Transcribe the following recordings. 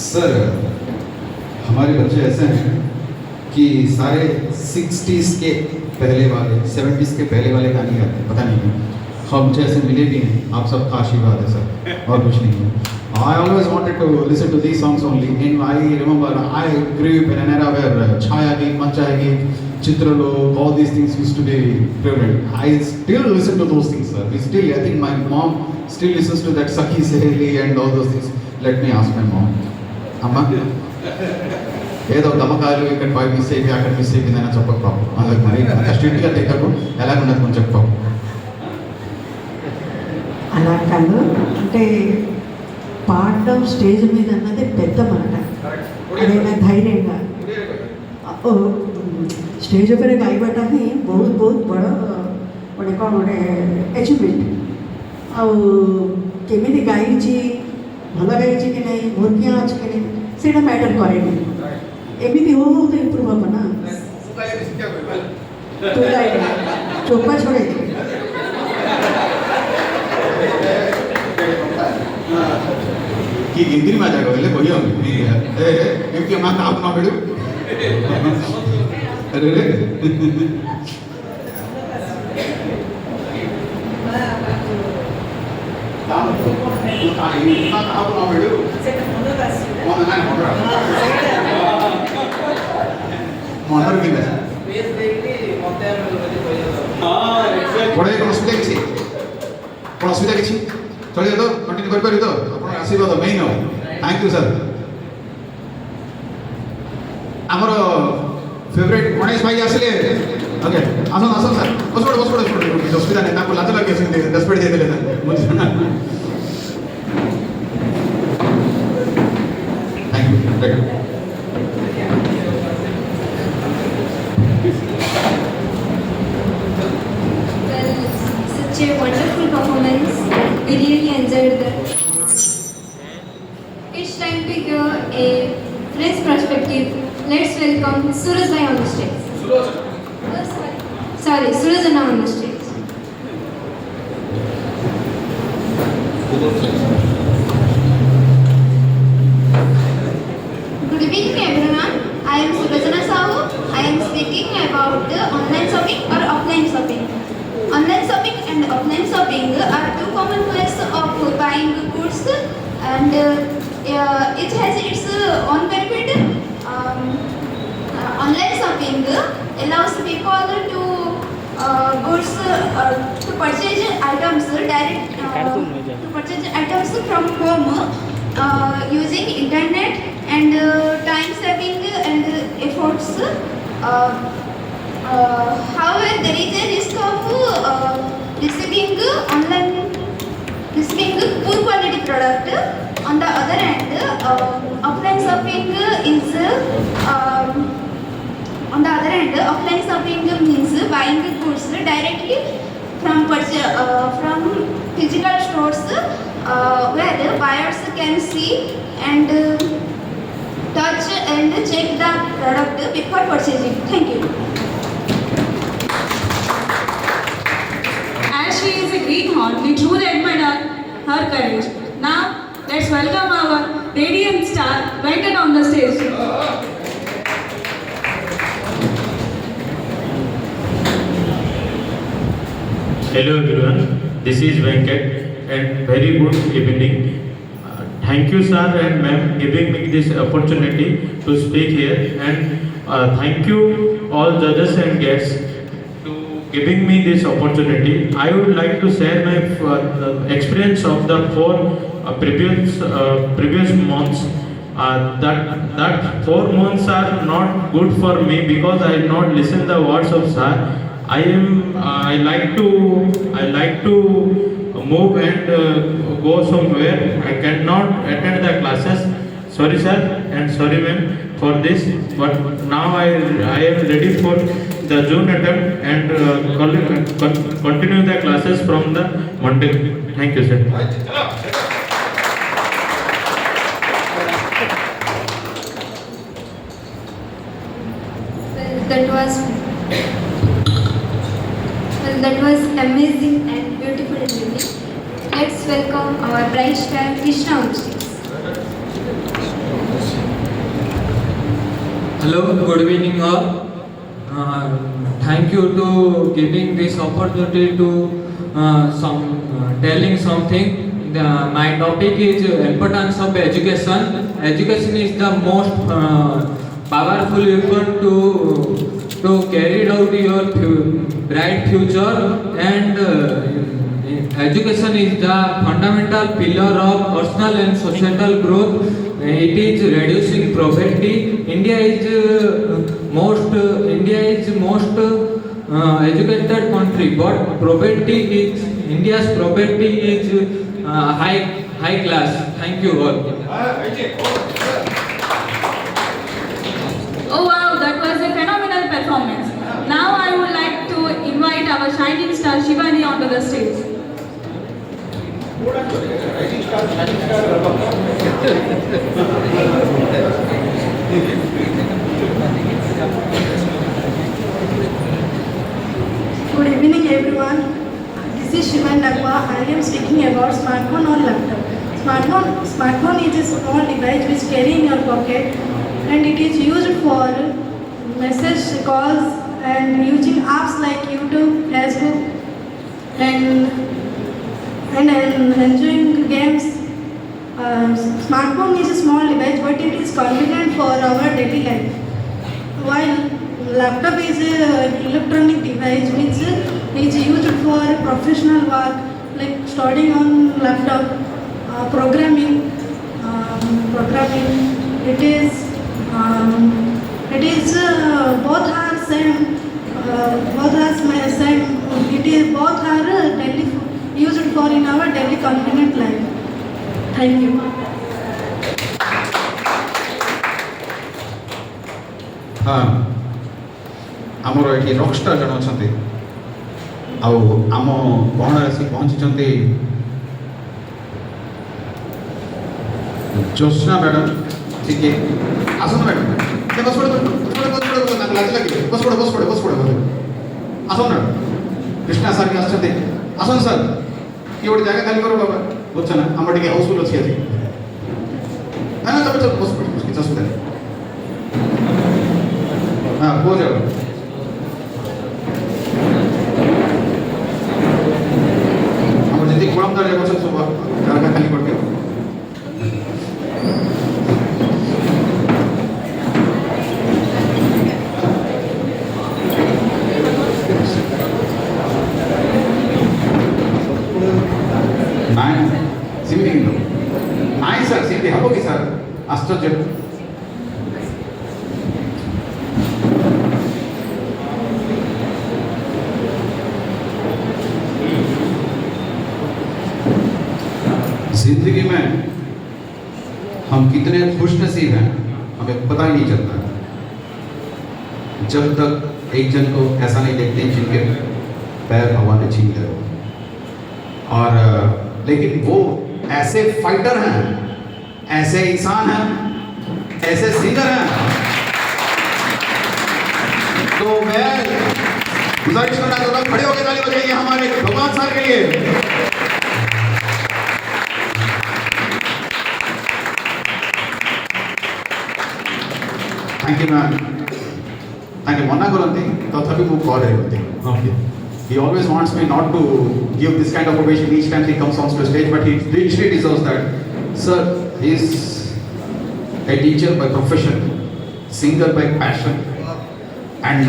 Sir हमारे बच्चे ऐसे हैं कि सारे 60s के पहले वाले 70s के पहले वाले गाने गाते हैं, पता नहीं क्यों। हम मुझे ऐसे मिले भी हैं, आप सबका आशीर्वाद है सर, और कुछ नहीं है। I always wanted to listen to these songs only. And I remember I grew up in an era where Chhaya Geet, Manchaya Geet, Chitralok, all these things used to be prevalent. I still listen to those things, sir. I think my mom still listens to that Sakhi Saheli and all those things. Let me ask my mom. Amma, ఏదో దమకాలు ఇక్కడ 5 miss అయిపోయి అక్కడ miss అయిపోయిందని చెప్పకు పాపం. వాళ్ళకి మరి అంత స్ట్రిక్ట్గా తెక్కకు ఎలాగున్నది కొంచెం చెప్పు. అలా కాదు అంటే పాడడం స్టేజ్ మీద అన్నది పెద్ద మాట, అదైనా ధైర్యంగా स्टेज पर गाइबाटा ही बहुत बहुत बड़ा गोटे कौन गोटे अचिवमेंट आमी गाई भल गाई कि नहीं मोर क्या अच्छे कि नहीं से मैटर करे एमती हो तो इम्प्रूव हम ना चोपा छोड़े कि गिंदी में जाएगा पहले कोई क्योंकि हम काम ना बेड़ू अरे रे মনৰ কি আছে পড়ে কোন অসুবিধা কিছু কোন অসুবিধা কিছু চলে তো কন্টিনিউ করে পারি তো আপনার আশীর্বাদ মেইন থ্যাংক ইউ স্যার আমার फेवरेट गणेश भाई आसले ओके आसन आसन सर बस पड़े असुविधा नहीं ना लात लगे 10 मिनट दे देले मुझे thank you Such a wonderful performance. We really enjoyed that. It's time to hear a fresh perspective. Let's welcome Suraj Bhai on the stage. Sorry, Suraj Anna on the stage. Good evening everyone. I am Surajana Sahu. I am speaking about the online shopping or offline shopping. Online shopping and offline shopping are two common ways of buying goods, and it has its own benefit. Online shopping allows people to purchase items from home using internet and time saving and efforts. However, there is a risk of receiving poor quality product. On the other hand, offline shopping means buying goods directly from physical stores where the buyers can see and touch and check the product before purchasing. Thank you. As she is a greenhorn, we truly admire her courage. Now, let's welcome our radiant star, Venkat, on the stage. Hello everyone, this is Venkat and very good evening. Thank you sir and ma'am giving me this opportunity to speak here, and thank you all judges and guests to giving me this opportunity. I would like to share my experience of the four previous months. That 4 months are not good for me because I not listen the words of sir. I like to move and go somewhere. I cannot attend the classes. Sorry sir and sorry ma'am for this. But now I am ready for the June attempt and continue the classes from the Monday. Thank you sir. That was amazing and beautiful evening. Let's welcome our bright star Krishna Umshis. Hello, good evening all. Thank you to giving this opportunity to telling something. My topic is importance of education. Education is the most powerful weapon to carry out your bright future, and education is the fundamental pillar of personal and societal growth. It is reducing poverty. India is most educated country, but India's poverty is high class. Thank you all. Oh wow, that was a phenomenal performance. Now I would like to invite our shining star Shivani onto the stage. Good evening, everyone. This is Shivan Nagwa. I am speaking about smartphone or laptop. Smartphone is a small device which carry in your pocket, and it is used for message calls and using apps like YouTube, Facebook, and enjoying games. Smartphone is a small device, but it is convenient for our daily life. While laptop is an electronic device which is used for professional work, like studying on laptop, programming. It is both are same. Both are daily used for in our daily convenient life. Thank you. हाँ आमर ये Rockstar जन अच्छा आम कौन आसी पहुँची Jyotna madam ठीक है आसन मैडम बस पड़े लाज लगे बस पड़े आसन मैडम कृष्णा सर के आसन सर ये गोटे जगह खाली करो बाबा बुझे ना आम टे हाउसफुल अच्छी आज ना ना चलो बस पड़े किसी असुविधा नहीं हाँ हो जाओ आम जी गुणमदार सब जगह खाली कर नाई सर सीधी हम कि सर आश्चर्य जिंदगी में हम कितने खुश नसीब हैं हमें पता ही नहीं चलता जब तक एक जन को ऐसा नहीं देखते जिनके पैर भगवान ने छीन लिया। और लेकिन वो ऐसे फाइटर हैं, ऐसे इंसान हैं, ऐसे सिंगर हैं, तो मैं गुजारिश करना चाहता हूँ खड़े होकर ताली बजाइए हमारे भगवान सर के लिए। Thank you ma'am, thank you. मना करती तथापि वो कॉल है। He always wants me not to give this kind of ovation each time he comes on to the stage, but he richly deserves that. Sir, he is a teacher by profession, singer by passion, and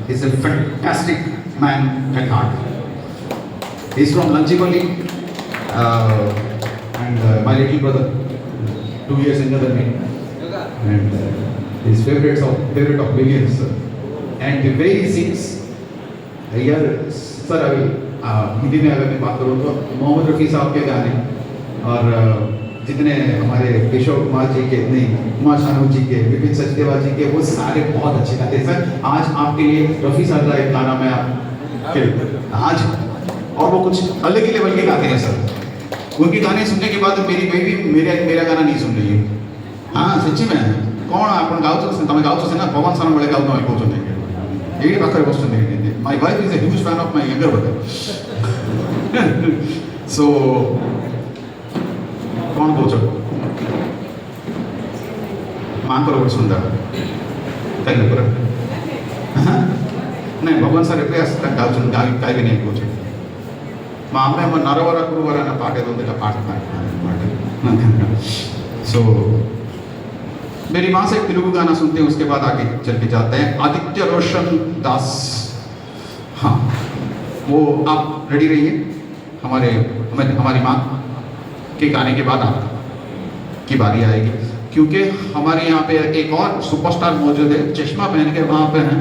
he's a fantastic man at heart. He's from Lanchipalli, and my little brother, 2 years younger than me, and his favorite of millions. And the way he sings, यार sir अभी हिंदी में अगर मैं बात करूँ तो मोहम्मद रफ़ी साहब के गाने और जितने हमारे किशोर कुमार जी के, नहीं कुमार शानू जी के, विपिन सचदेवा जी के, वो सारे बहुत अच्छे गाते हैं। सर आज आपके लिए रफ़ी साहब का एक गाना मैं आज, और वो कुछ अलग ही लेवल के गाते हैं सर। उनके गाने सुनने के बाद मेरी बेबी मेरा गाना नहीं सुन रही है। हाँ सच्ची में कौन आपण गावचो તમે ગાવચો છે ને પવન સાનો વળે ગાવતો હોય કહું છું એવી પાખરે વસ્તુ નહીં. My wife is a huge fan of my younger brother. So कौन बोल मान करो सुंदर कहीं पर नहीं भगवान सर एप्ले असता गावचो काय भी नहीं बोल మా అమ్మాయి మన నరవర గురువర అన్న పాట ఏదో ఉంది పాట పాట. So मेरी माँ से एक तेलुगु गाना सुनते हैं, उसके बाद आगे चल के जाते हैं आदित्य रोशन दास। हाँ वो आप रेडी रहिए, हमारी माँ के गाने के बाद आपकी बारी आएगी, क्योंकि हमारे यहाँ पे एक और सुपरस्टार मौजूद है, चश्मा पहन के वहाँ पे हैं।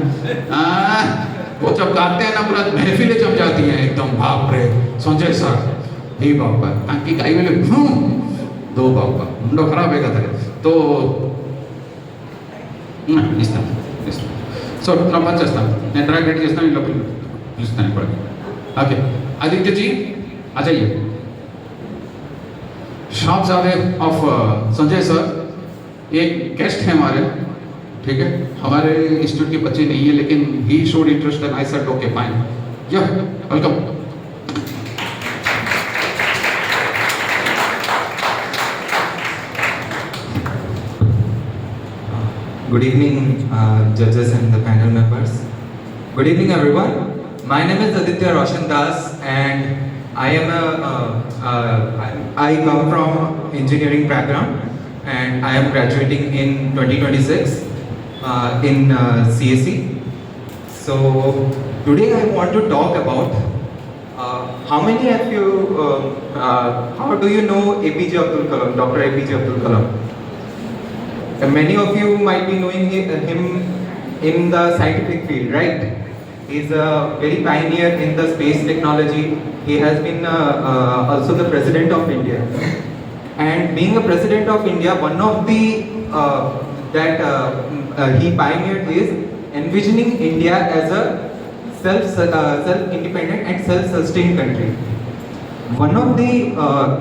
वो जब गाते हैं ना पूरा महफिलें जम जाती हैं एकदम, बाप रे संजय सर हे बापा ताकि कई वेले दो बापा मुंडो खराब है का तो ఇస్తాను. సో నా పని చేస్తాను, నేను ట్రాక్ రెడీ చేస్తాను, ఇంట్లో పిలుస్తాను ఇప్పటికి. ఓకే आदित्य जी आ जाइए. साहबजादे ऑफ संजय सर एक गेस्ट है हमारे, ठीक है, हमारे इंस्टीट्यूट के बच्चे नहीं है लेकिन he showed interest and I said okay fine, या welcome. Good evening, judges and the panel members. Good evening, everyone. My name is Aditya Roshan Das, and I come from engineering background, and I am graduating in 2026 in CSE. So today I want to talk about how many of you, how do you know APJ Abdul Kalam, Dr. APJ Abdul Kalam? Many of you might be knowing him in the scientific field, right? He's a very pioneer in the space technology. He has been also the president of India. And being a president of India, one of the he pioneered is envisioning India as a self-independent and self-sustained country. One of the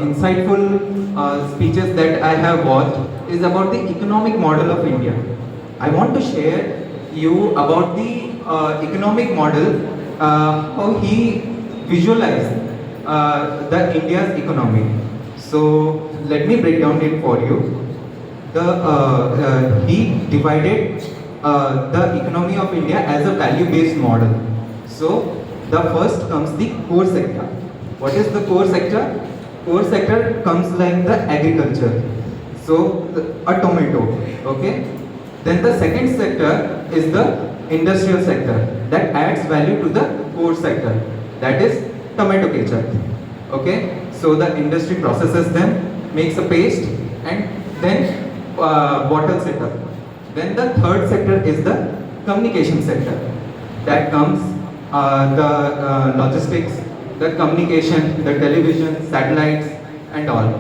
insightful speeches that I have watched is about the economic model of India. I want to share you about the economic model, how he visualized the India's economy. So let me break down it for you. He divided the economy of India as a value-based model. So the first comes the core sector. What is the core sector? Core sector comes like the agriculture. So a tomato, okay. Then the second sector is the industrial sector that adds value to the core sector. That is tomato ketchup, okay. So the industry processes them, makes a paste, and then bottles it up. Then the third sector is the communication sector. That comes the logistics, the communication, the television, satellites, and all.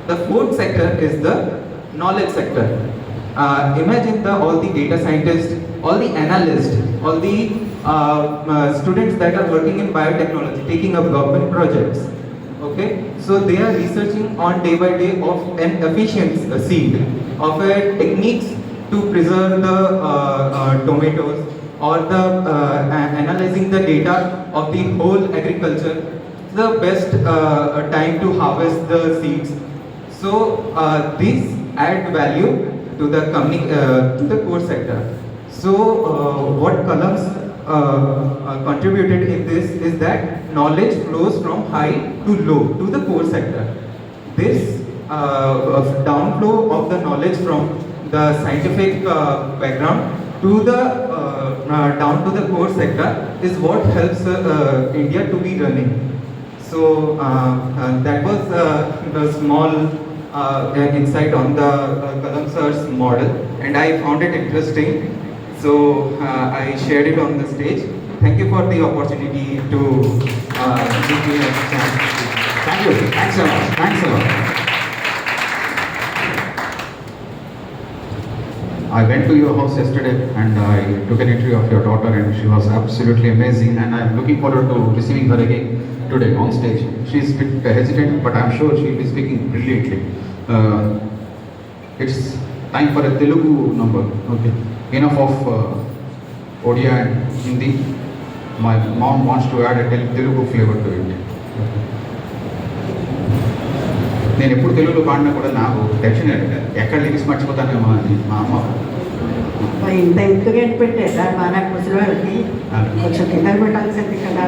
The fourth sector is the knowledge sector. Imagine all the data scientists, all the analysts, all the students that are working in biotechnology, taking up government projects. Okay, so they are researching on day by day of an efficient seed, of a techniques to preserve the tomatoes, or the analyzing the data of the whole agriculture, the best time to harvest the seeds. So this add value to the company, to the core sector. So what columns contributed in this is that knowledge flows from high to low to the core sector. This downflow of the knowledge from the scientific background to the down to the core sector is what helps India to be running. So that was the small insight on the Kalam sir's model, and I found it interesting. So I shared it on the stage. Thank you for the opportunity to give me a chance. Thank you. Thanks a lot. Thanks a lot. I went to your house yesterday and I took an interview of your daughter, and she was absolutely amazing, and I'm looking forward to receiving her again today on stage. She's a bit hesitant, but I'm sure she'll be speaking brilliantly. It's time for a Telugu number. Okay. Enough of Odia and Hindi. My mom wants to add a Telugu flavor to it. నేను ఎప్పుడు తెలుగులో పాడినా కూడా నాకు tension ఎక్కడ lyrics మర్చిపోతానేమో అని మా అమ్మ. ఇంత ఇంతగా పెట్టేదా మన ముసలి వాళ్ళకి కొంచెం కింద పెట్టాల్సింది కదా.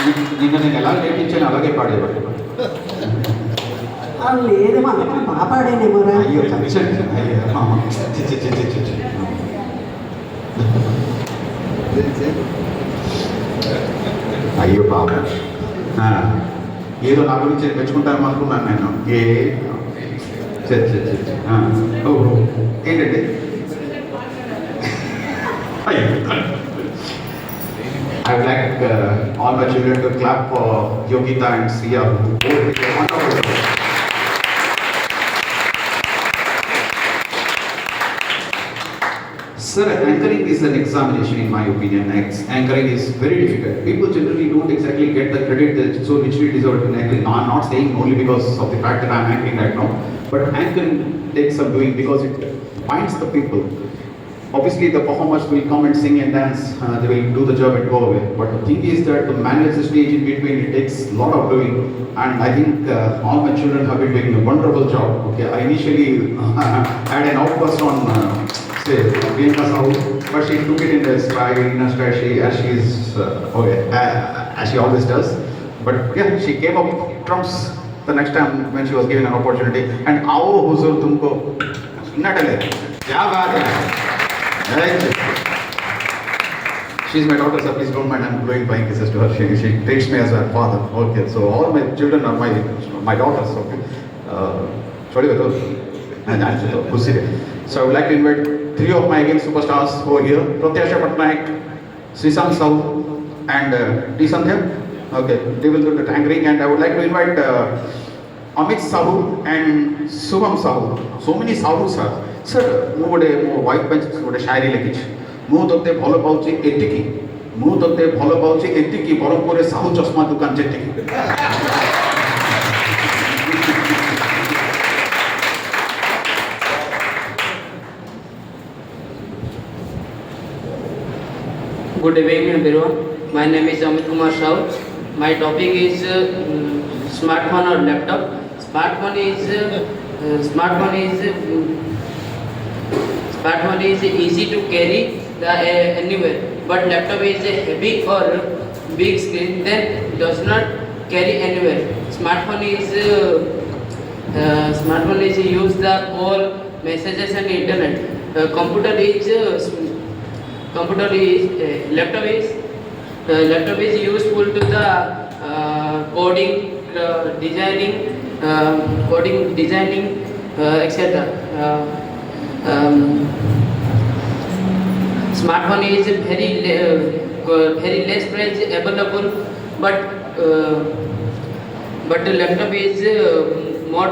నిన్న నేను ఎలా నేర్పించాను అలాగే పాడేవాడు. లేదు మా బాగా పాడేనేమోరా. అయ్యో చచ్చండి, అయ్యో చి చి చి చి చి చి. అయ్యో పాప, ఏదో నా గురించి మెచ్చుకుంటాను అనుకున్నాను నేను. ఏ ఓహో ఏంటండి? I would like all my children to clap for Yogita and Sia. Sir, anchoring is an examination in my opinion. Anchoring is very difficult. People generally don't exactly get the credit that so richly deserved in anchoring. I'm not saying only because of the fact that I'm anchoring right now, but anchoring takes some doing because it binds the people. Obviously, the performers will come and sing and dance, they will do the job and go away. But the thing is that to manage the stage in between, it takes a lot of doing. And I think all my children have been doing a wonderful job. Okay, I initially had an outburst on, say, Priyanka Sahu, but she took it in a stride, as she is, as she always does. But yeah, she came up trumps the next time when she was given an opportunity. And आओ हुजूर तुमको नटले, क्या बात है? She's my daughter, so please don't mind. I'm blowing flying kisses to her. She treats me as her father. Okay, so all my children are my daughters. Okay, sorry about those. And so I would like to invite three of my again superstars over here: Pratyasha Patnaik, Srisant Sahu, and T. Sandhya. Okay, they will do the anchoring, and I would like to invite Amit Sahu and Subham Sahu. So many Sahus are. Sir, ମୁଁ ଗୋଟେ ମୋ wife ପାଇଁ ଗୋଟେ शायरी ଲେଖିଛି। ମୁଁ ତୋତେ ଭଲ ପାଉଛି ଏତିକି, ମୁଁ ତୋତେ ଭଲ ପାଉଛି ଏତିକି, ବ୍ରହ୍ମପୁରରେ ସାହୁ ଚଷମା ଦୋକାନ ଯେତିକି। Good evening everyone. My name is Amit Kumar Sahu. My topic is smartphone or laptop. Smartphone is easy to carry anywhere, but laptop is heavy or big screen, then does not carry anywhere. Smartphone is use the call, messages and internet. Laptop is useful to the coding, designing, etc. Smartphone is very less price available, but the laptop is more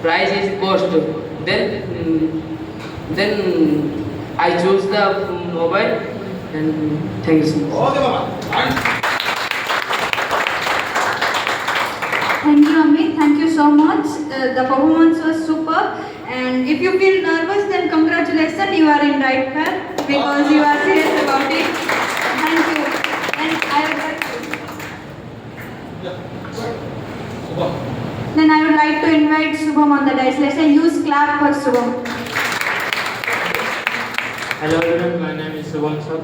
price is cost. Then I choose the mobile, and thank you so much. Thank you, Amit. Thank you so much. The performance was superb. And if you feel nervous, then congratulations, you are in right path because you are serious about it. Thank you. And I would like to invite Subham on the dais. Let's say use clap for Subham. Hello everyone, my name is Subham sir.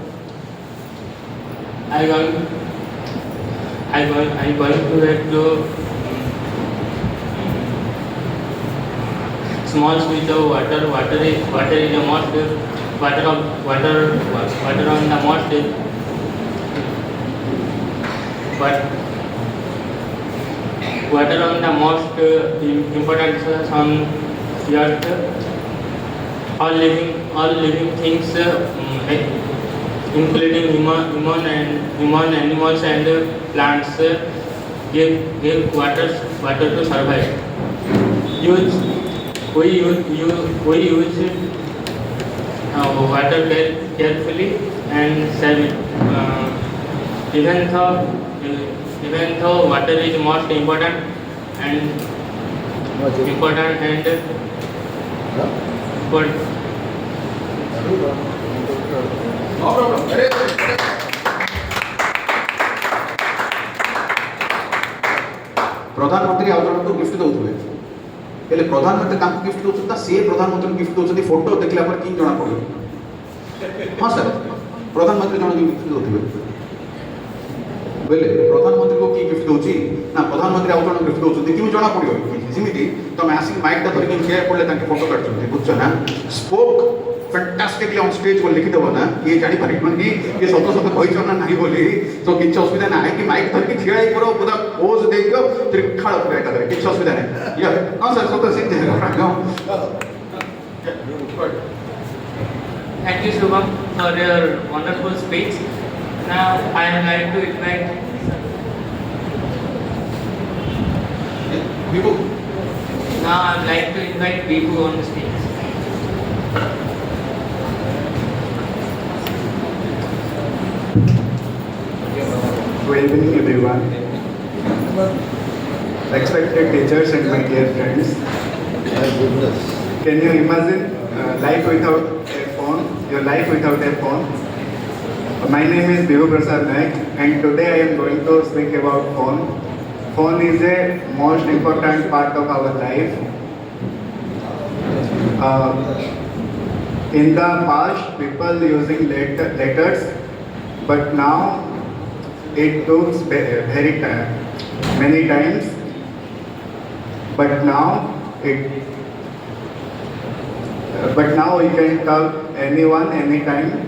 I going to read the small switch of water. Water is the most water on the most water on the most important on the earth. All living things, including human animals and plants, give water to survive. We use water carefully and save it. Even though water is most important and प्रधानमंत्री outdoor gift दौथे हेल्ले प्रधानमंत्री gift दौर सी प्रधानमंत्री gift दौरान photo देखला पर कि जना पड़ो। हाँ सर, प्रधानमंत्री जन गिफ्ट दौथे बोले प्रधानमंत्री को की गिफ्ट दोची ना प्रधानमंत्री आउ जण गिफ्ट दोछु देखि जणा पड़ियो जेमिति तमे आसी माइक ता धरिक चेयर पड़ले ताके फोटो काटछन बुझछ ना स्पोक फैंटास्टिकली ऑन स्टेज को लिखि देबो ना ये जानि पारिबन कि ये सत सत कहिछ ना नाही बोली तो किछ असुविधा ना है कि माइक धरिक ठिया करो पूरा पोज दे दियो त्रिखाळ पूरा एटा करे किछ असुविधा नहीं या हां सर सत सिंह दे Thank you, Shubham, for your wonderful speech. Now, I would like to invite. Vivu. Now, I would like to invite Vivu on the stage. Good evening, everyone. Respected teachers and my dear friends. Can you imagine life without a phone? Your life without a phone? My name is Vivu Prasad Naik, and today I am going to speak about phone. Phone is a most important part of our life. In the past, people using letters, but now it took very many times. But now we can talk anyone, anytime.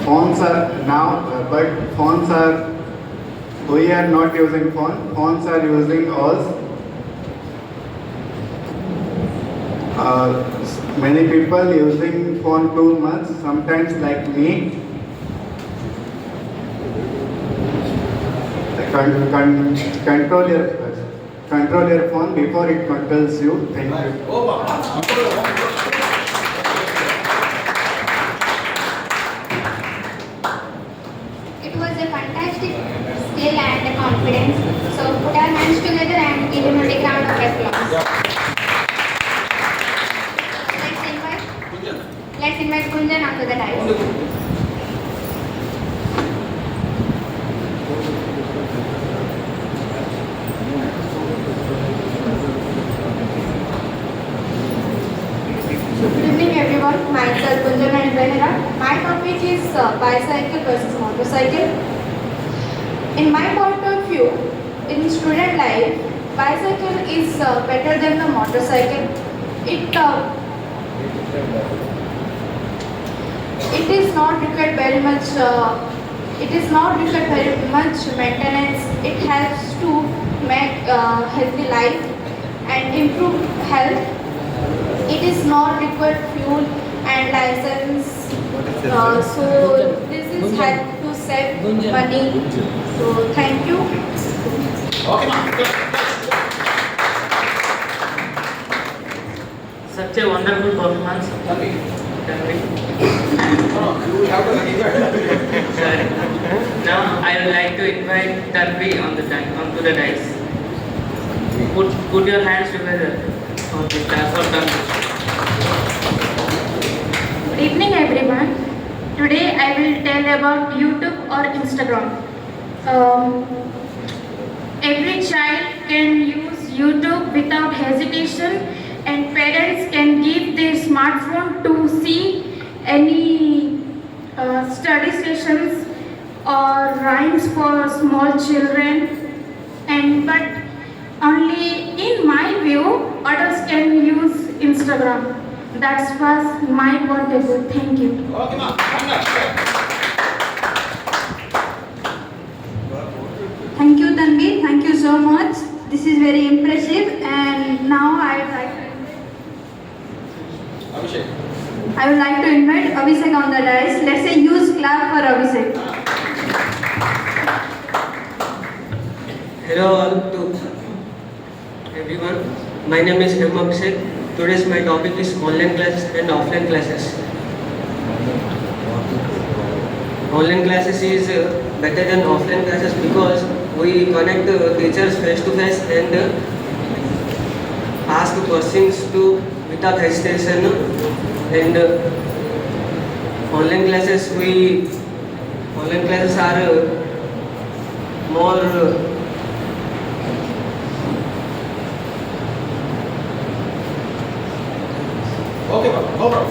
Phones are now, but phones are, we are not using phone, phones are using us. Many people using phone too much, sometimes like me. Control your phone before it controls you. Thank you. It was a fantastic skill and confidence. So put our hands together and give him a big round of applause. Let's invite Gunjan onto the dais. Good evening everyone, myself Gunjan and Behra. My topic is bicycle versus motorcycle. In my point of view, in student life, bicycle is better than the motorcycle. It is not required very much. It is not required very much maintenance. It helps to make healthy life and improve health. It is not required fuel and license. So this is help to save money. So thank you. Such a wonderful performance. Sorry. Now I would like to invite Tanvi onto the dais. Put your hands together for Tanvi. Good evening everyone. Today I will tell about YouTube or Instagram. Every child can use YouTube without hesitation, and parents can give their smartphone to see any study sessions or rhymes for small children, but only in my view adults can use Instagram. That's was my point of view. Thank you. Thank you, Tanvi. Thank you so much. This is very impressive. And now I would like to invite Abhishek on the dais. Let's say use clap for Abhishek. Hello all to everyone. My name is M. Abhishek. Today's my topic is online classes and offline classes. Online classes is better than offline classes because we connect teachers face to face and ask questions without hesitation. And online classes are more Okay, no problem.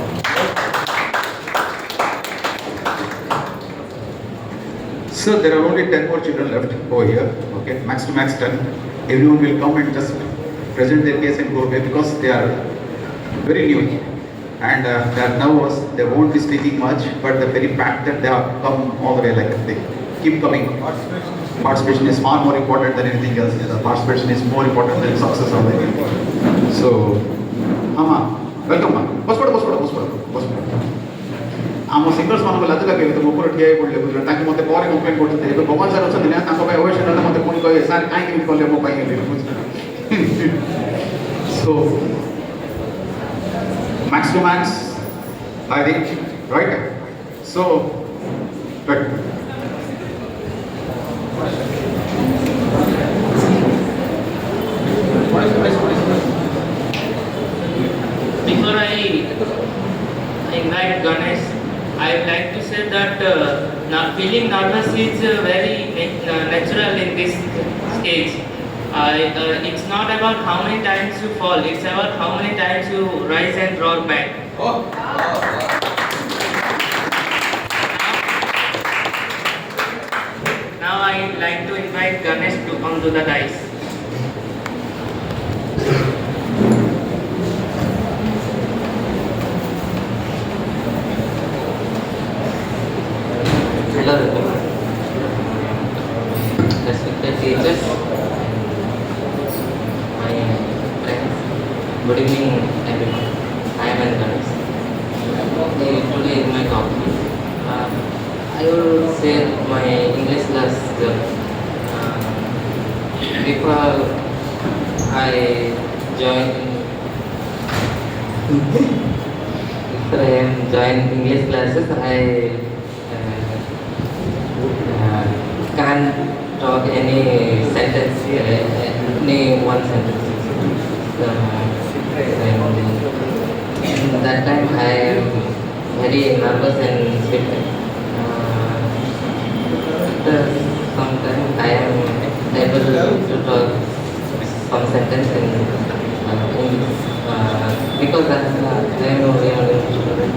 Sir, there are only 10 more children left over here. Okay, max to max 10. Everyone will come and just present their case and go away because they are very new and they are nervous. They won't be speaking much, but the very fact that they have come all the way, like they keep coming. Participation is far more important than anything else. Participation is more important than success of the game. So, welcome, ma. Bos. आम singers मान लज लगे तो मुझे ठिया पड़े बुझे मत पर कम्प्लेन करते भगवान सर अच्छा ना अवश्य ना मत पुणी कहे सार कहीं कले मो बुझे so max to max I think right so Before I invite Ganesh, I would like to say that feeling nervous is very natural in this stage. It's not about how many times you fall, it's about how many times you rise and roar back. Now I would like to invite Ganesh to onto the dice. Hello everyone. Respected teachers, my friends, good evening everyone. I am Ganesh. Today is my topic. I will share my English class before I join English classes. I can't talk any sentence, any one sentence. And that time I am very nervous and scared. After some time I am able to talk some sentence in English because I am a real student.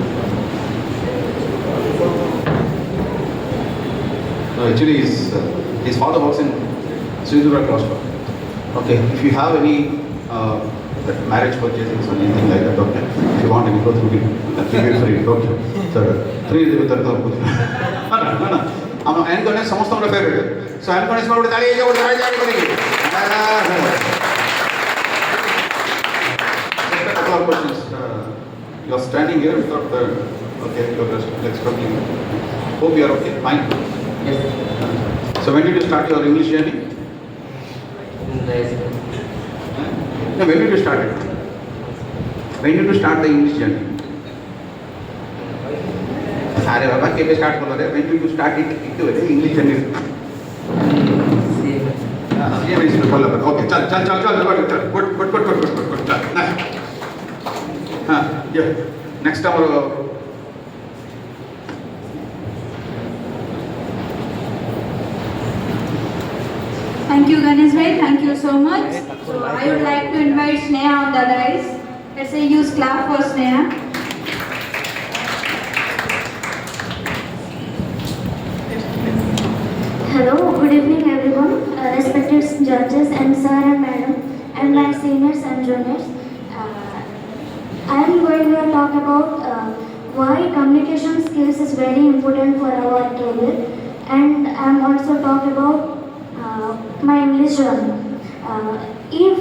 Actually, his father works in Sridhara Cluster. Okay, if you have any that marriage purchasing or anything like that, okay, if you want any clothes, we will give you free. Okay, sir, free with the clothes. No. I'm an Ganesh, some of them are favorite. So I'm Ganesh, what a couple of questions. You're standing here without the okay, your legs struggling. Hope you are okay, fine. Yes. So when did you start your English journey? No, when did you start it? When did you start the English journey? अरे बाबा के start करो रे? When did you start it? English journey. ये मैं इसमें follow कर. Okay, चल. Good. चल. Next. हाँ, yeah. Next our. Thank you, Ganesh bhai. Thank you so much. So I would like to invite Sneha on the dais. Let's say use clap for Sneha. Hello, good evening everyone. Respected judges and sir and madam and my seniors and juniors. I am going to talk about why communication skills is very important for our career, and I am also talk about my English journey. If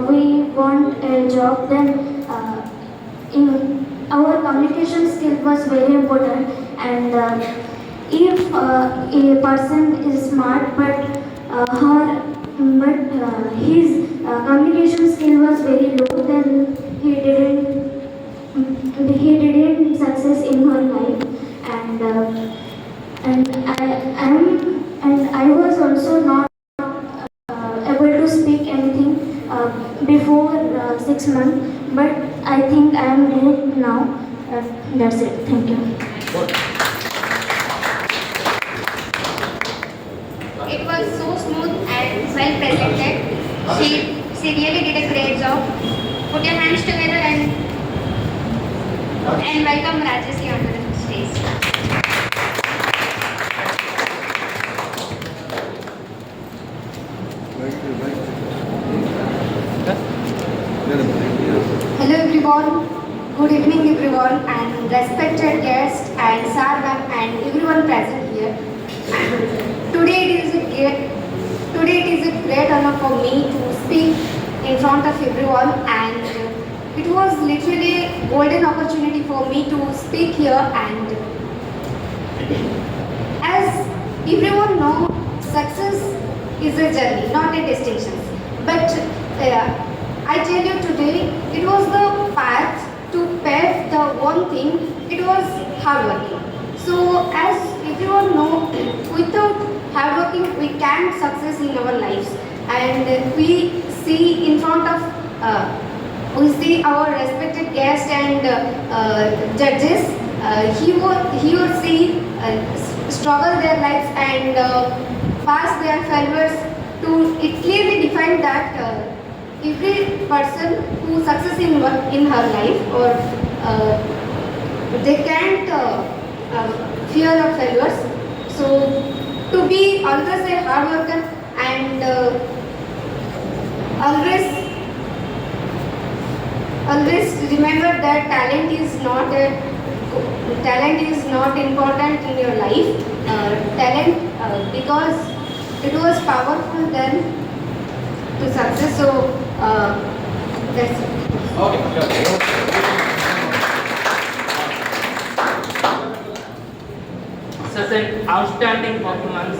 we want a job, then our communication skill was very important, and if a person is smart but his communication skill was very low, then he didn't success in her life, and I was also not able to speak anything before 6 months, but I think I am good now. That's it. Thank you. It was so smooth and well presented. She really did a great job. Put your hands together and and welcome Rajesh onto the stage. Hello everyone, good evening everyone and respected guests and sir ma'am and everyone present here. Today it is a great honor for me to speak in front of everyone, and it was literally a golden opportunity for me to speak here. And as everyone knows, success is a journey, not a destination. But I tell you today, it was the path to pave the one thing, it was hard working. So as everyone knows, without hard working we can't success in our lives. And we see in front of, we see our respected guests and judges, he would see struggle their lives and pass their failures. It clearly defined that every person who success in her life, or they can't fear of failures. So to be always a hard worker and always remember that talent is not important in your life. Talent because it was powerful then to success. So that's it. Such an outstanding performance.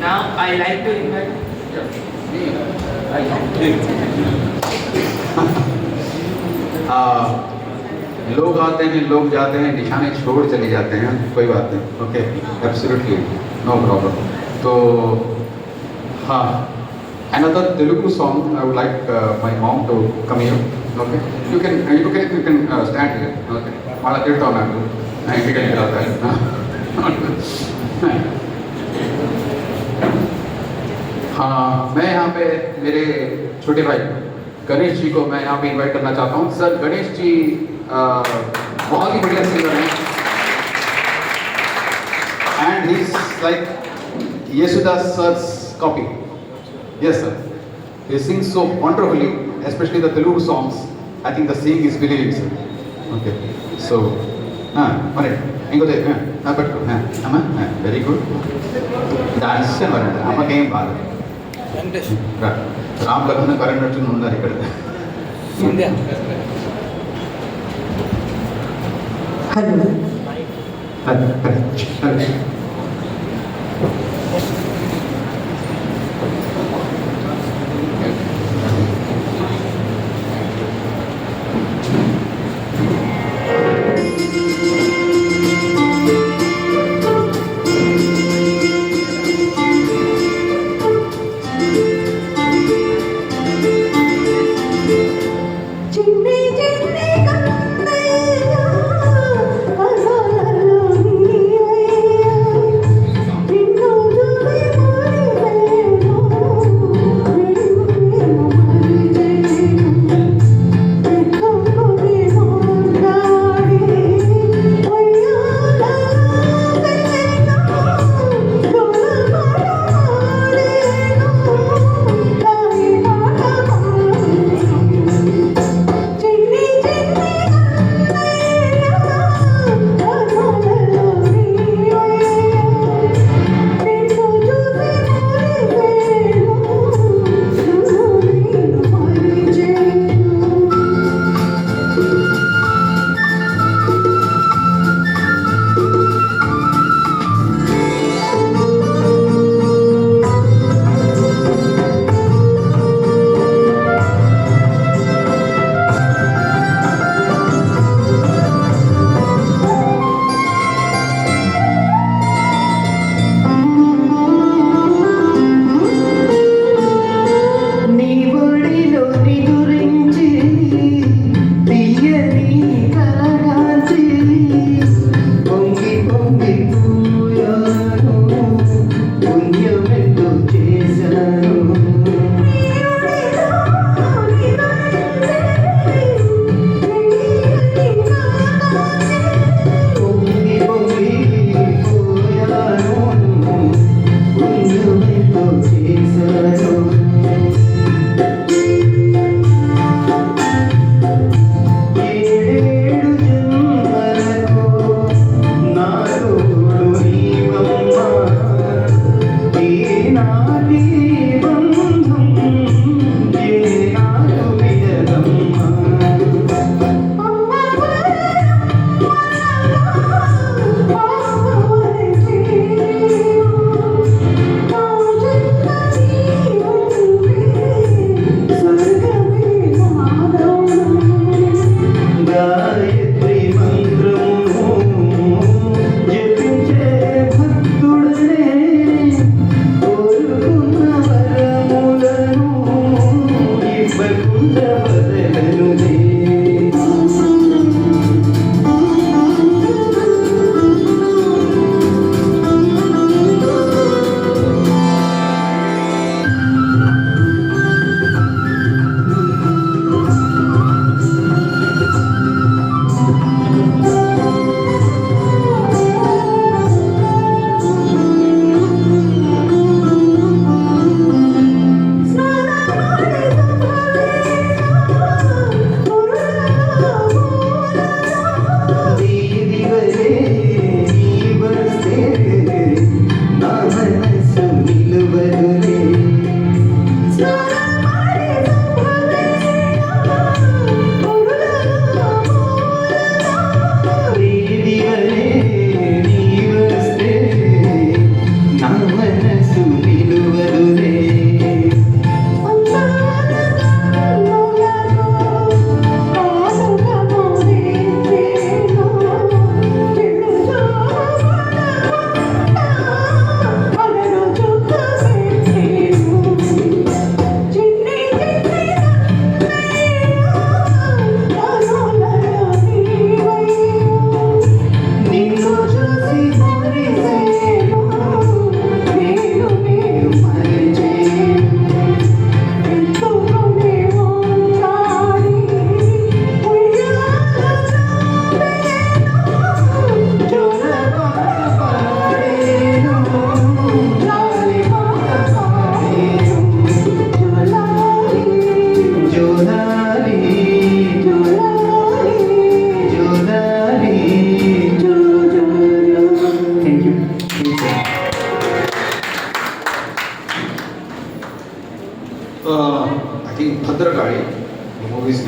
Now I like to invite. लोग आते हैं, लोग जाते हैं, निशाने छोड़ चले जाते हैं, कोई बात नहीं, ओके, एब्सोल्युटली नो प्रॉब्लम. तो हाँ, another Telugu song I would like my mom to come here, okay? You can stand here, okay? माला तिरता हूँ मैं आपको, नहीं टिकट निकलता है. हाँ, मैं यहाँ पे मेरे छोटे भाई गणेश जी को मैं यहाँ पे इनवाइट करना चाहता हूँ. सर गणेश जी बहुत ही बढ़िया सिंगर हैं, and he's like Yesudas sir's copy. Yes sir, he sings so wonderfully, especially the Telugu songs. I think the singing is brilliant sir. Okay, so alright, ingo de pettuko amma very good. Dance varante amma game baadu. Ram Lakshmana current ఉన్నారు ఇక్కడ. చిన్ని చిన్ని Kannayya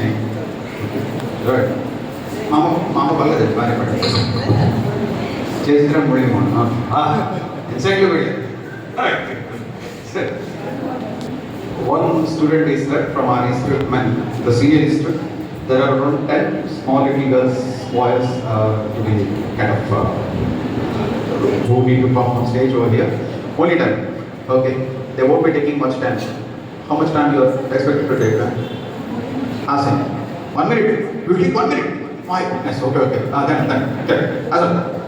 name. Good. Mama Baladev, Bari Padi. Chesra Mudimon. Encyclopedia. Right. One student is left from our institute, the senior institute. There are around 10 small little girls, boys to be kind of who need to perform on stage over here. Only 10. Okay. They won't be taking much time. How much time you are expected to take? Ask him. 1 minute. You take 1 minute. Why? Yes. Okay. Then. Okay. Ask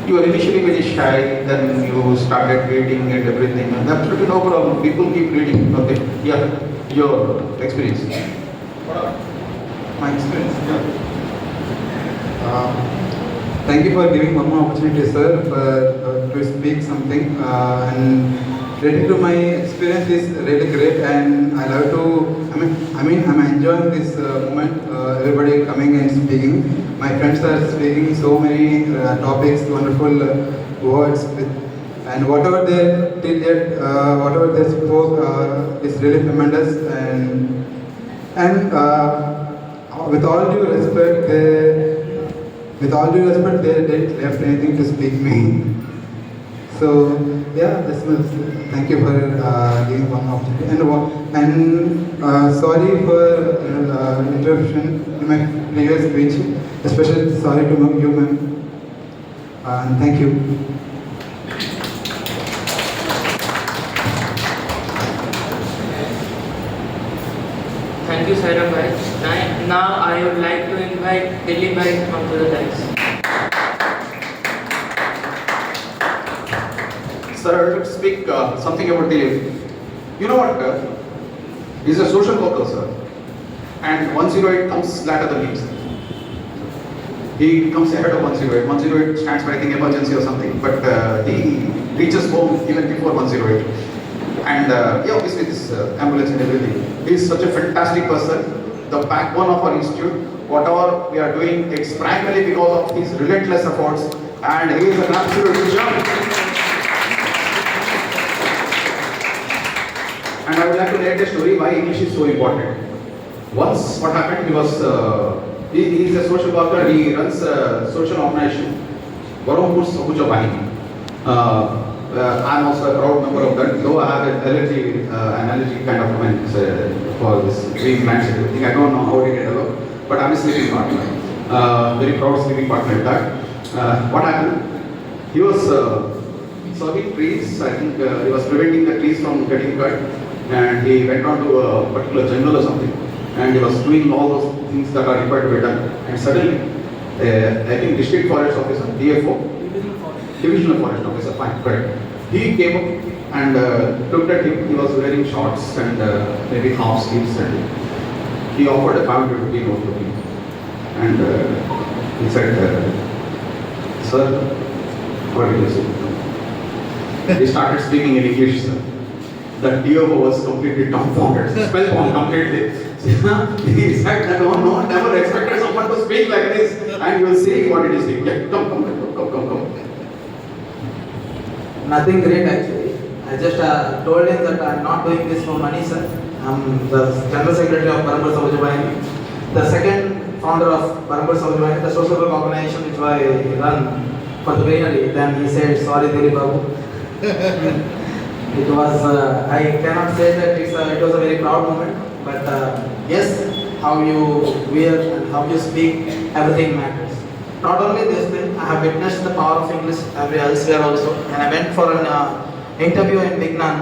You were initially very shy, then you started reading and everything, and absolutely no problem. People keep reading. Okay. Yeah. Your experience. My experience. Yeah. Thank you for giving one more opportunity, sir, to speak something. And relating to my experience is really great, and I love to. I'm enjoying this moment. Everybody coming and speaking. My friends are speaking so many topics, wonderful words, and whatever they did, whatever they spoke is really tremendous. And with all due respect, they didn't left anything to speak me. So yeah, this was. Thank you for giving one opportunity. And sorry for interruption in my previous speech. Especially sorry to you, ma'am. Thank you. Thank you, Sairab bhai. Now I would like to invite Dilip bhai onto the dais. Sir, I would speak something about Dilip. You know what? He's a social worker, sir. And 108 comes later than him. He comes ahead of 108. 108 stands for, I think, emergency or something. But he reaches home even before 108. And yeah, obviously this ambulance and everything. He is such a fantastic person. The backbone of our institute. Whatever we are doing, it's primarily because of his relentless efforts. And he is an absolute gem. And I would like to narrate a story why English is so important. Once, what happened, he was, he is a social worker, he runs a social organization, Barampur Sabuja Bahini. I'm also a proud member of that, though I have an allergy kind of for this green plants and everything. I don't know how to get along, but I'm a sleeping partner. Very proud sleeping partner at that. What happened? He was serving trees, I think he was preventing the trees from getting cut. And he went on to a particular jungle or something, and he was doing all those things that are required to be done. And suddenly, I think district forest officer, DFO, divisional forest officer, fine, correct. He came up and looked at him. He was wearing shorts and maybe half sleeves, and he offered a 500 rupee note to him. And he said, "Sir, what did you say?" He started speaking in English, sir. The DFO was completely dumbfounded, spellbound completely. He said that no one never expected someone to speak like this, and you will see what it is. Yeah, come. Nothing great actually. I just told him that I'm not doing this for money, sir. I'm the General Secretary of Barampur Sabuja Bahini, the second founder of Barampur Sabuja Bahini, the social work organization which I run for the greenery. Then he said, "Sorry, Dilip Babu." It was, I cannot say that it was a very proud moment, but yes, how you wear and how you speak, everything matters. Not only this thing, I have witnessed the power of English elsewhere also. And I went for an interview in Vignan.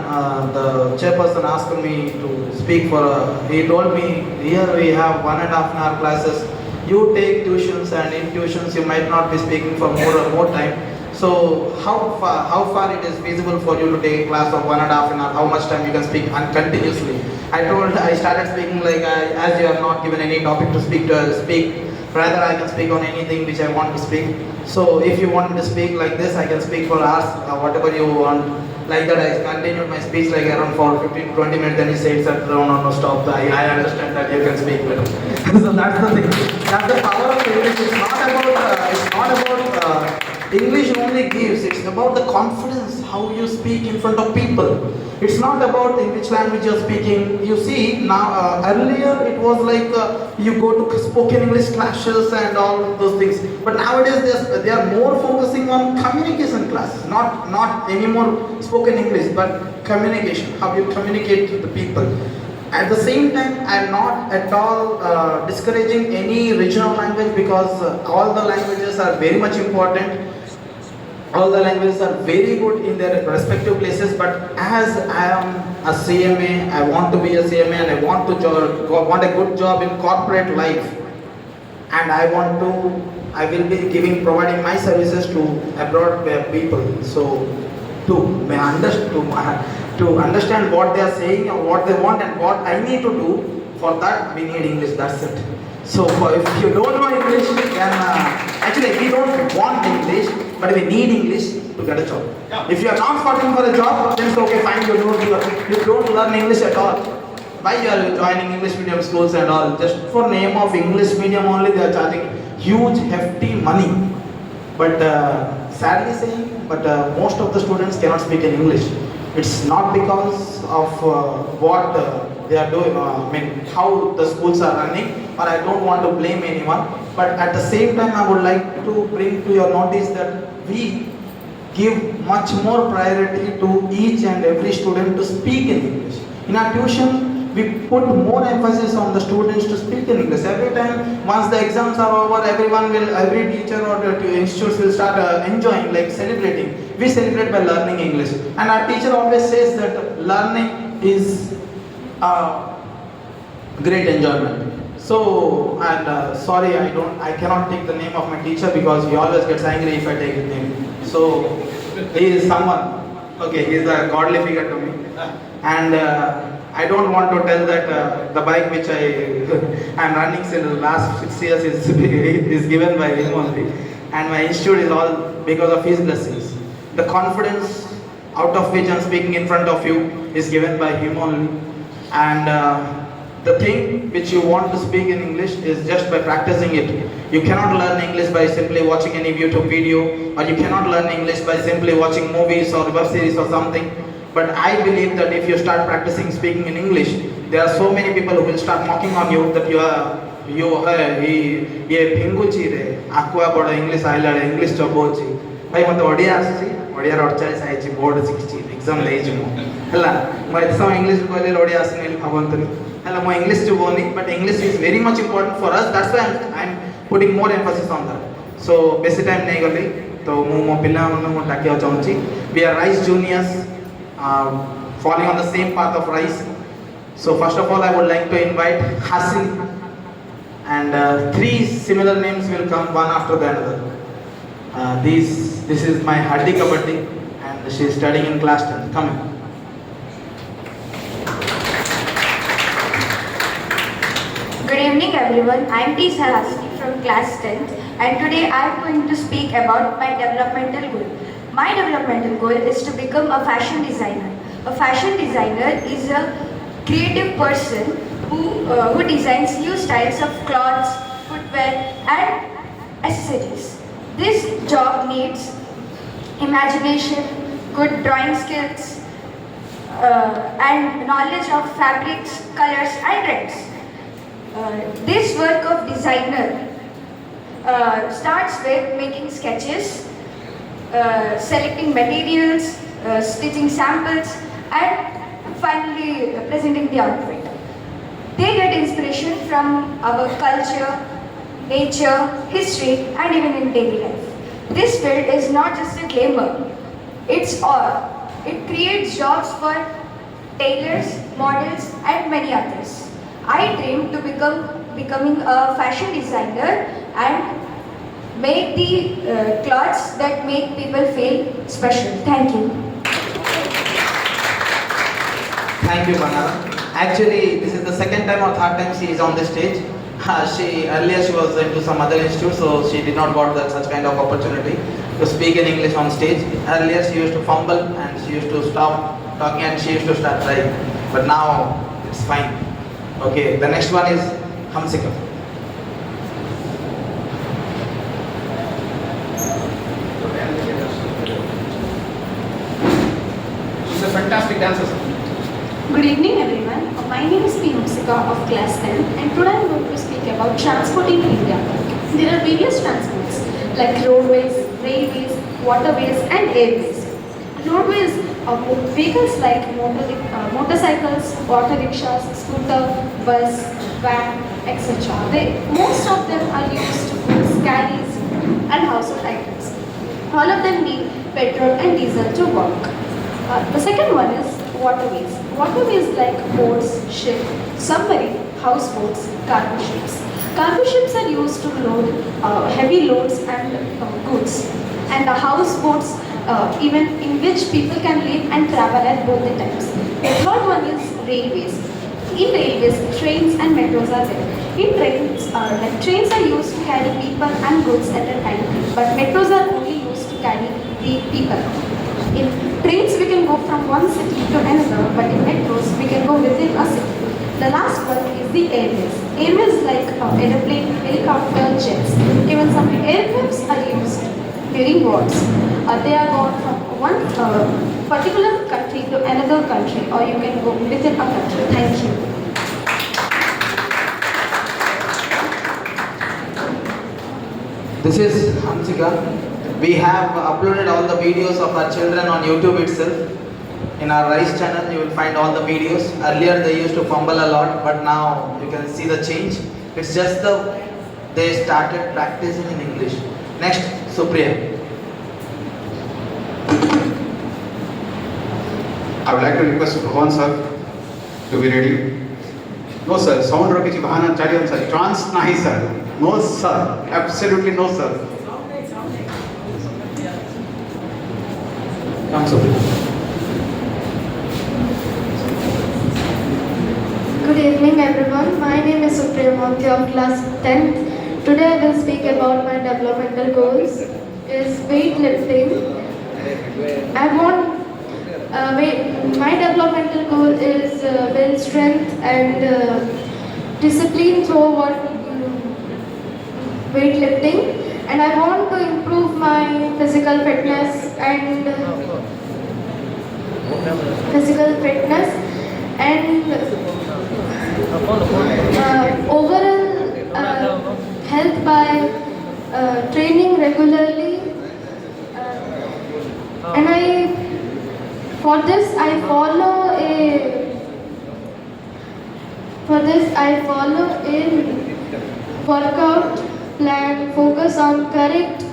The chairperson asked me to speak for, he told me, here we have 1.5 hour classes. You take tuitions, and in tuitions you might not be speaking for more time. So how far it is feasible for you to take a class of 1.5 hours? How much time you can speak continuously? I started speaking like as you have not given any topic to speak. Rather, I can speak on anything which I want to speak. So if you want me to speak like this, I can speak for hours, whatever you want. Like that, I continued my speech like around for 15 to 20 minutes. Then he said, "Sir, no, stop. I understand that you can speak better." So that's the thing. That's the power of English. It's not about English only gives, it's about the confidence, how you speak in front of people. It's not about in which language you're speaking. You see, now earlier it was like you go to spoken English classes and all those things. But nowadays they are more focusing on communication classes, not anymore spoken English, but communication, how you communicate to the people. At the same time, I am not at all discouraging any regional language, because all the languages are very much important. All the languages are very good in their respective places, but as I am a CMA, I want to be a CMA and I want a good job in corporate life, and I will be providing my services to abroad people. So to understand what they are saying or what they want and what I need to do, for that we need English, that's it. So if you don't know English, then actually we don't want English, but we need English to get a job. If you are not fighting for a job, then it's okay, fine, you don't learn English at all. Why you are joining English medium schools and all? Just for name of English medium only, they are charging huge hefty money. But sadly saying, most of the students cannot speak in English. It's not because of what they are doing, how the schools are running, or I don't want to blame anyone. But at the same time, I would like to bring to your notice that we give much more priority to each and every student to speak in English. In our tuition, we put more emphasis on the students to speak in English. Every time, once the exams are over, every teacher or institutes will start enjoying, like celebrating. We celebrate by learning English. And our teacher always says that learning is great enjoyment. So, and sorry, I cannot take the name of my teacher because he always gets angry if I take his name. So, he is someone, okay, he is a godly figure to me. And I don't want to tell that the bike which I am running since the last 6 years is given by him only. And my institute is all because of his blessings. The confidence out of which I am speaking in front of you is given by him only. And the thing which you want to speak in English is just by practicing it. You cannot learn English by simply watching any YouTube video, or you cannot learn English by simply watching movies or web series or something. But I believe that if you start practicing speaking in English, there are so many people who will start mocking on you that ये भिंगुची रे आकुआ बड़ा English आइला रे English चबोची भाई मते ओडिया आसी ओडिया रे 48 आइची board सिखची exam लेइची मो हला मैं एसम इंग्लिश कहले ओडिया आसी नेली भावंतनी हला मो इंग्लिश चबोनी but English is very much important for us that's why I am putting more emphasis on that so बेसी टाइम नहीं गली तो मो पिला मन डाकिया चाहूची we are rice juniors falling on the same path of rise. So first of all, I would like to invite Hasil, and 3 similar names will come one after the another. This is my Haddi Kabaddi, and she is studying in class 10th. Come in. Good evening everyone, I am T. Saraswati from class 10th, and today I am going to speak about my developmental goal. My developmental goal is to become a fashion designer. A fashion designer is a creative person who designs new styles of clothes, footwear and accessories. This job needs imagination, good drawing skills and knowledge of fabrics, colors and trends. This work of designer starts with making sketches, selecting materials, stitching samples and finally presenting the outfit. They get inspiration from our culture, nature, history and even in daily life. This field is not just a glamour, it's all. It creates jobs for tailors, models and many others. I dream to becoming a fashion designer and make the clothes that make people feel special. Thank you. Thank you, Banara. Actually, this is the second time or third time she is on the stage. Earlier she was into some other institute, so she did not got such kind of opportunity to speak in English on stage. Earlier she used to fumble and she used to stop talking and she used to start crying. But now it's fine. Okay, the next one is Hamsika. dances. Good evening everyone. My name is P. Musika of class 10 and today I am going to speak about transport in India. There are various transports like roadways, railways, waterways and airways. Roadways are vehicles like motorcycles, auto rickshaws, scooter, bus, van, etc. Most of them are used to goods, carries and household items. All of them need petrol and diesel to work. The second one is waterways. Waterways like boats, ship, submarine, houseboats, cargo ships. Cargo ships are used to load heavy loads and goods. And the houseboats even in which people can live and travel at both the times. The third one is railways. In railways, trains and metros are there. In trains are used to carry people and goods at a time, but metros are only used to carry the people. In trains we can go from one city to another, but in metros we can go within a city. The last one is the airways. Airways like aeroplane, helicopter, jets. Even some aircrafts are used during wars. They are gone from one particular country to another country, or you can go within a country. Thank you. This is Hansika. We have uploaded all the videos of our children on YouTube itself. In our Rise channel, you will find all the videos. Earlier they used to fumble a lot, but now you can see the change. It's just they started practicing in English. Next, Supriya. I would like to request Bhavan sir to be ready. No sir, sound rocketची वाहन चालू sir. Chance नाही sir. No sir, absolutely no sir. Come Supriya. Good evening everyone. My name is Supriya Monti of class 10th. Today I will speak about my developmental goals. Is weightlifting. My developmental goal is build strength and discipline through weightlifting, and I want to improve my physical fitness and overall health by training regularly, and for this I follow a workout plan, focus on correct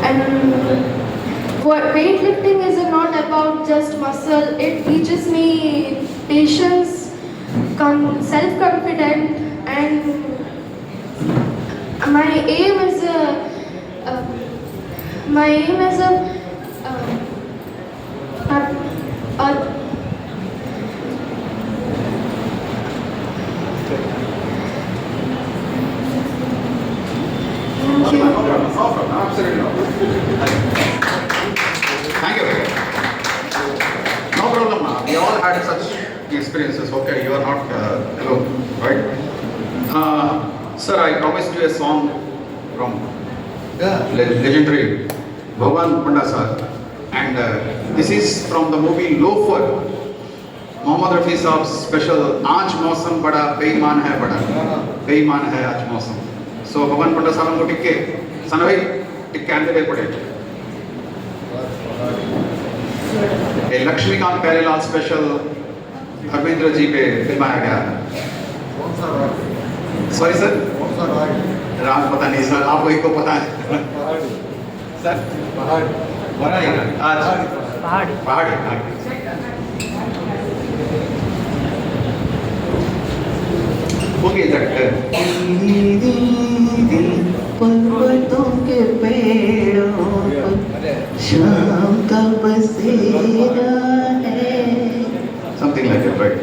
and weightlifting is not about just muscle. It teaches me patience, self-confidence, and my aim is Thank you. No problem, ma. We all had such experiences. Okay, you are not alone, right? Sir, I promised you a song from legendary Bhavan Panda sir, and this is from the movie Loafer. Mohammad Rafi साहब special आज मौसम बड़ा बेईमान है आज मौसम. सो भवन पंडा साहब को टिक्के सन भाई टिक्के आने दे पड़े. ए लक्ष्मीकांत प्यारेलाल स्पेशल धर्मेंद्र जी पे फिल्माया गया. सॉरी सर, राग पता नहीं सर, आपको एक को पता है सर. पहाड़ी ओके पर्वतों के पेड़ों पर शाम का बसेरा है. Something like that, right?